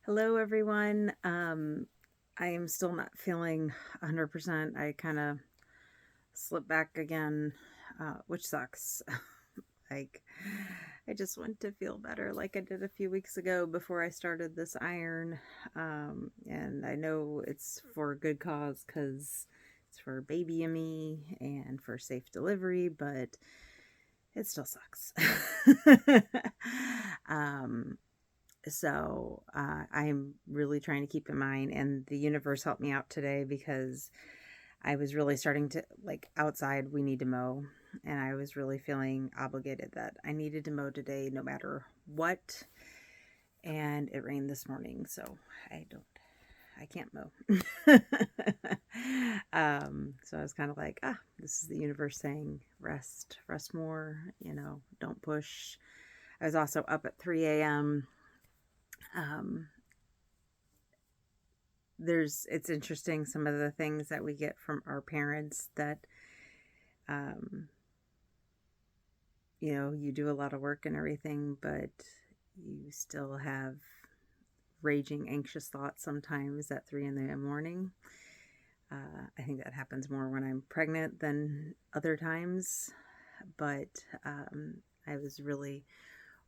Hello, everyone. I am still not feeling 100%. I kind of slipped back again, which sucks. like, I just want to feel better like I did a few weeks ago before I started this iron. And I know it's for a good cause because it's for baby and me and for safe delivery, but it still sucks. um, I'm really trying to keep in mind, and the universe helped me out today because I was really starting to like outside, we need to mow. And I was really feeling obligated that I needed to mow today no matter what. And it rained this morning, so I can't mow. So I was kind of like, this is the universe saying, rest more, don't push. I was also up at 3 a.m. Um, it's interesting some of the things that we get from our parents that um you do a lot of work and everything, but you still have raging anxious thoughts sometimes at 3 in the morning. I think that happens more when I'm pregnant than other times, but I was really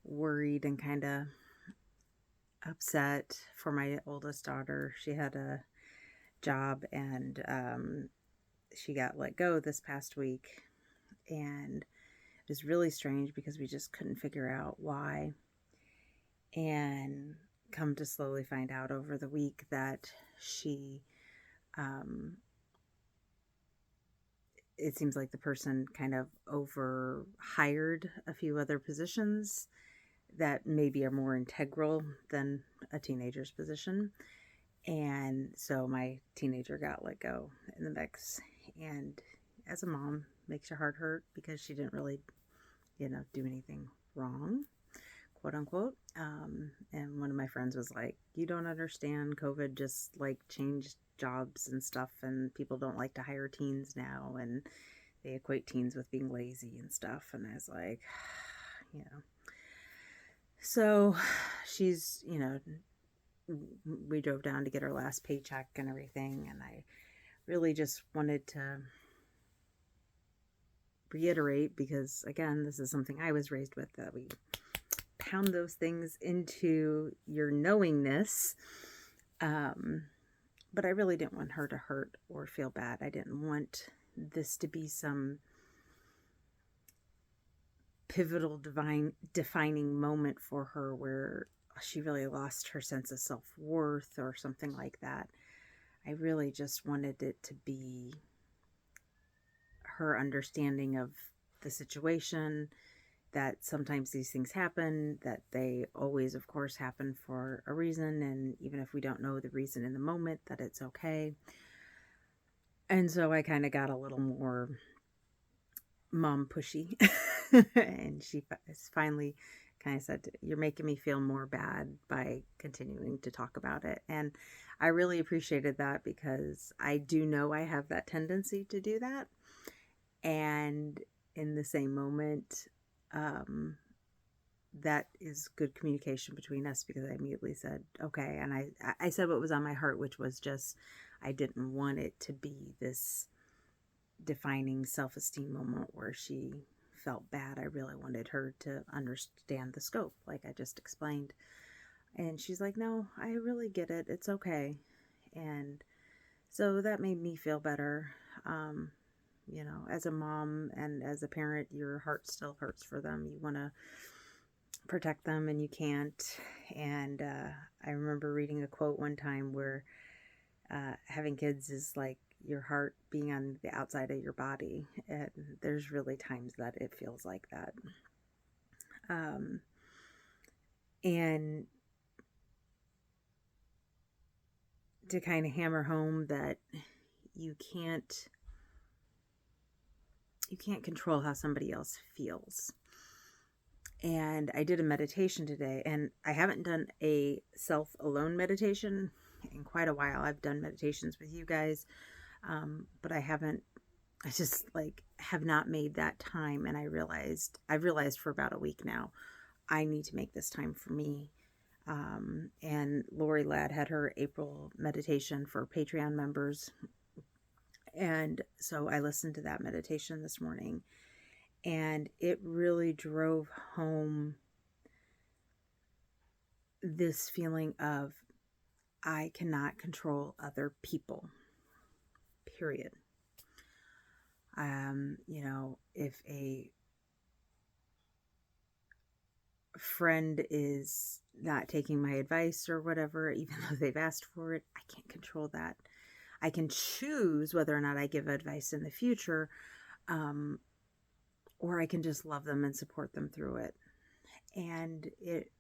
worried and kind of upset for my oldest daughter. She had a job, and she got let go this past week, and it was really strange because we just couldn't figure out why. And come to slowly find out over the week that she um, it seems like the person kind of over hired a few other positions that maybe are more integral than a teenager's position. And so my teenager got let go in the mix. And as a mom, makes your heart hurt because she didn't really, do anything wrong, quote unquote. And one of my friends was like, "You don't understand. COVID just like changed jobs and stuff, and people don't like to hire teens now, and they equate teens with being lazy and stuff." And I was like, you know. So she's, we drove down to get her last paycheck and everything, and I really just wanted to reiterate, because again, this is something I was raised with, that we pound those things into your knowingness. But I really didn't want her to hurt or feel bad. I didn't want this to be some pivotal defining moment for her where she really lost her sense of self-worth or something like that. I really just wanted it to be her understanding of the situation, that sometimes these things happen, that they always, of course, happen for a reason. And even if we don't know the reason in the moment, that it's okay. And so I kind of got a little more mom pushy. And she finally kind of said, "You're making me feel more bad by continuing to talk about it." And I really appreciated that because I do know I have that tendency to do that. And in the same moment, um, that is good communication between us, because I immediately said, okay. And I said what was on my heart, which was just, I didn't want it to be this defining self-esteem moment where she felt bad. I really wanted her to understand the scope, like I just explained. And she's like, "No, I really get it. It's okay." And so that made me feel better. Um, as a mom and as a parent, your heart still hurts for them. You want to protect them and you can't. And I remember reading a quote one time where having kids is like your heart being on the outside of your body. And there's really times that it feels like that. Um, and to kind of hammer home that you can't you can't control how somebody else feels. And I did a meditation today, and I haven't done a self alone meditation in quite a while. I've done meditations with you guys, but I just like have not made that time. And I've realized for about a week now, I need to make this time for me. And Lori Ladd had her April meditation for Patreon members. And so I listened to that meditation this morning, and it really drove home this feeling of I cannot control other people, period. If a friend is not taking my advice or whatever, even though they've asked for it, I can't control that. I can choose whether or not I give advice in the future, or I can just love them and support them through it. And it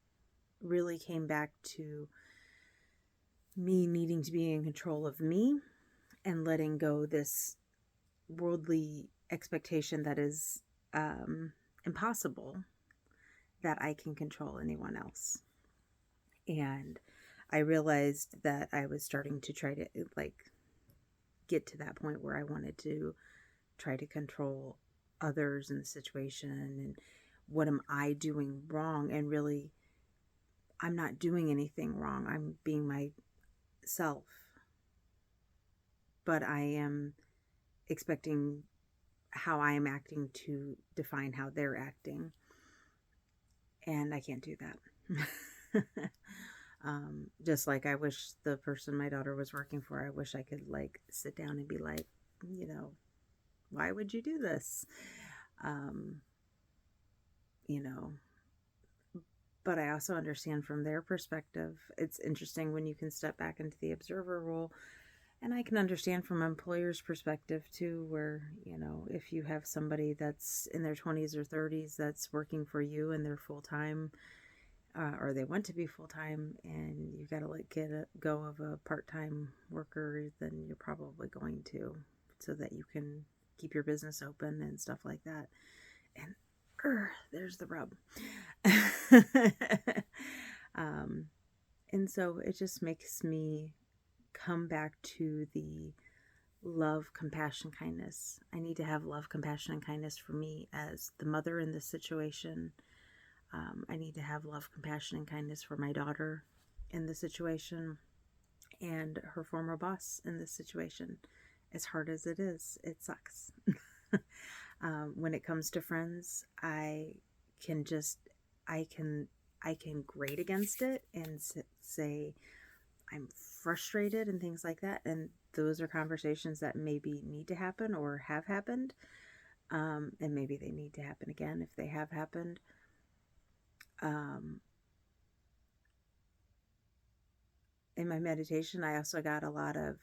really came back to me needing to be in control of me and letting go this worldly expectation that is impossible, that I can control anyone else. And I realized that I was starting to try to get to that point where I wanted to try to control others in the situation, and what am I doing wrong? And really, I'm not doing anything wrong. I'm being myself, but I am expecting how I am acting to define how they're acting, and I can't do that. Just like I wish the person my daughter was working for, I wish I could sit down and be like, why would you do this? But I also understand from their perspective. It's interesting when you can step back into the observer role, and I can understand from an employer's perspective too, where, if you have somebody that's in their 20s or 30s that's working for you and they're full-time, or they want to be full-time, and you've got to let go of a part-time worker, then you're probably going to, so that you can keep your business open and stuff like that. And there's the rub. And so it just makes me come back to the love, compassion, kindness. I need to have love, compassion, and kindness for me as the mother in this situation. I need to have love, compassion, and kindness for my daughter in this situation, and her former boss in this situation. As hard as it is, it sucks. When it comes to friends, I can grate against it and say I'm frustrated and things like that. And those are conversations that maybe need to happen or have happened. And maybe they need to happen again if they have happened. In my meditation, I also got a lot of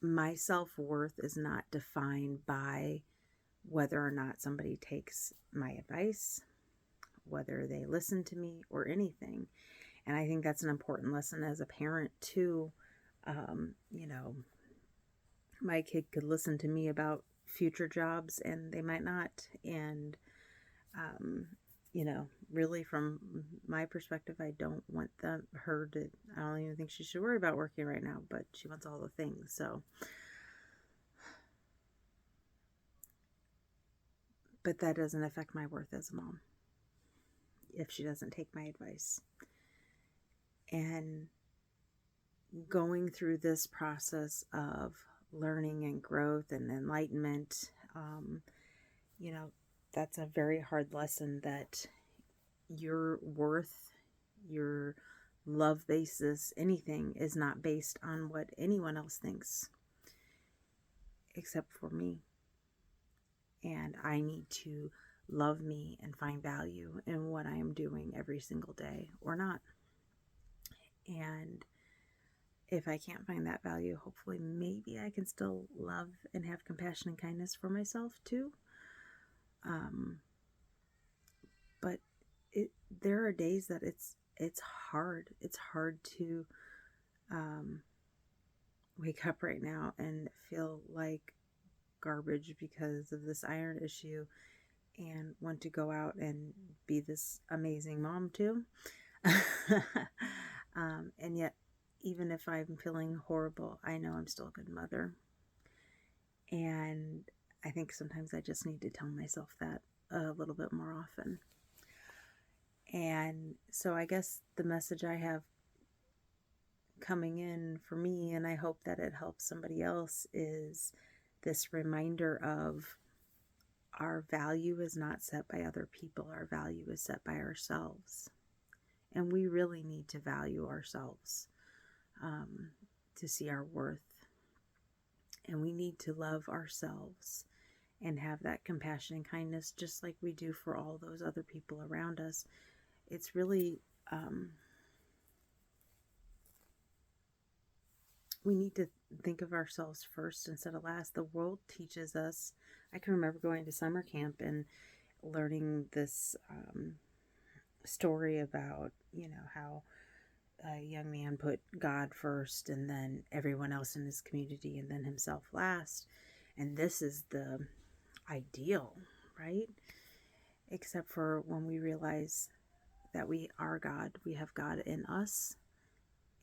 my self-worth is not defined by whether or not somebody takes my advice, whether they listen to me, or anything. And I think that's an important lesson as a parent too. My kid could listen to me about future jobs and they might not. And, really from my perspective, I don't want her to, I don't even think she should worry about working right now, but she wants all the things. So, but that doesn't affect my worth as a mom if she doesn't take my advice. And going through this process of learning and growth and enlightenment, that's a very hard lesson, that your worth, your love basis, anything is not based on what anyone else thinks except for me. And I need to love me and find value in what I am doing every single day or not. And if I can't find that value, hopefully maybe I can still love and have compassion and kindness for myself too. But there are days that it's hard. It's hard to wake up right now and feel like garbage because of this iron issue, and want to go out and be this amazing mom too. And yet, even if I'm feeling horrible, I know I'm still a good mother. And I think sometimes I just need to tell myself that a little bit more often. And so I guess the message I have coming in for me, and I hope that it helps somebody else, is this reminder of our value is not set by other people. Our value is set by ourselves. And we really need to value ourselves, to see our worth. And we need to love ourselves and have that compassion and kindness just like we do for all those other people around us. It's really, we need to think of ourselves first instead of last. The world teaches us. I can remember going to summer camp and learning this story about, how a young man put God first and then everyone else in his community and then himself last. And this is the ideal, right? Except for when we realize that we are God, we have God in us,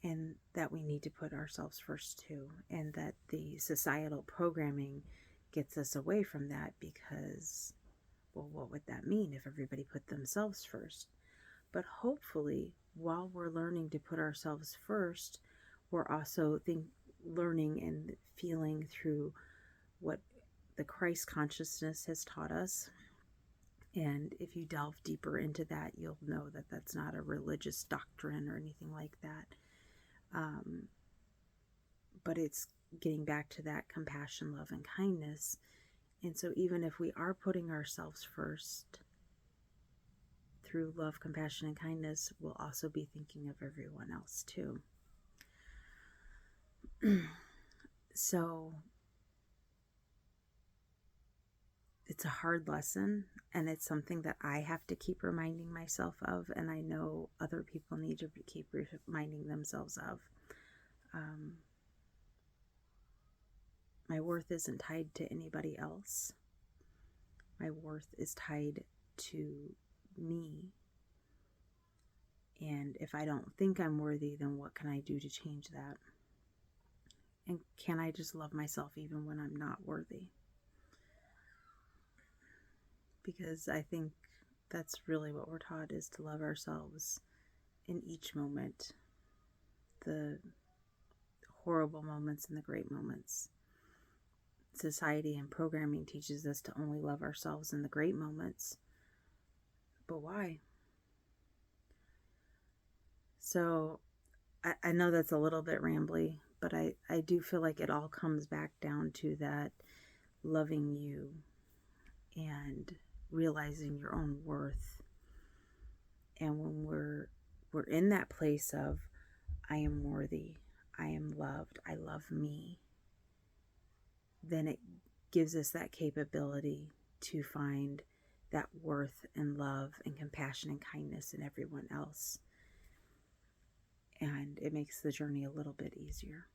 and that we need to put ourselves first too, and that the societal programming gets us away from that because, well, what would that mean if everybody put themselves first? But hopefully, while we're learning to put ourselves first, we're also learning and feeling through what the Christ consciousness has taught us. And if you delve deeper into that, you'll know that that's not a religious doctrine or anything like that. But it's getting back to that compassion, love, and kindness. And so even if we are putting ourselves first, through love, compassion, and kindness, we'll also be thinking of everyone else too. So it's a hard lesson, and it's something that I have to keep reminding myself of, and I know other people need to keep reminding themselves of. My worth isn't tied to anybody else. My worth is tied to me. And if I don't think I'm worthy, then what can I do to change that? And can I just love myself even when I'm not worthy? Because I think that's really what we're taught, is to love ourselves in each moment. The horrible moments and the great moments. Society and programming teaches us to only love ourselves in the great moments. But why? So I know that's a little bit rambly, but I do feel like it all comes back down to that loving you and realizing your own worth. And when we're in that place of, I am worthy, I am loved, I love me, then it gives us that capability to find that worth and love and compassion and kindness in everyone else. And it makes the journey a little bit easier.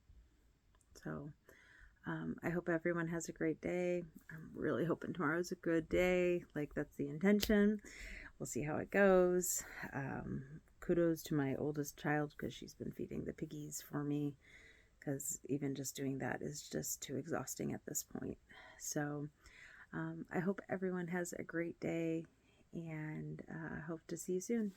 So I hope everyone has a great day. I'm really hoping tomorrow's a good day. Like, that's the intention. We'll see how it goes. Kudos to my oldest child, because she's been feeding the piggies for me, because even just doing that is just too exhausting at this point. So I hope everyone has a great day, and hope to see you soon.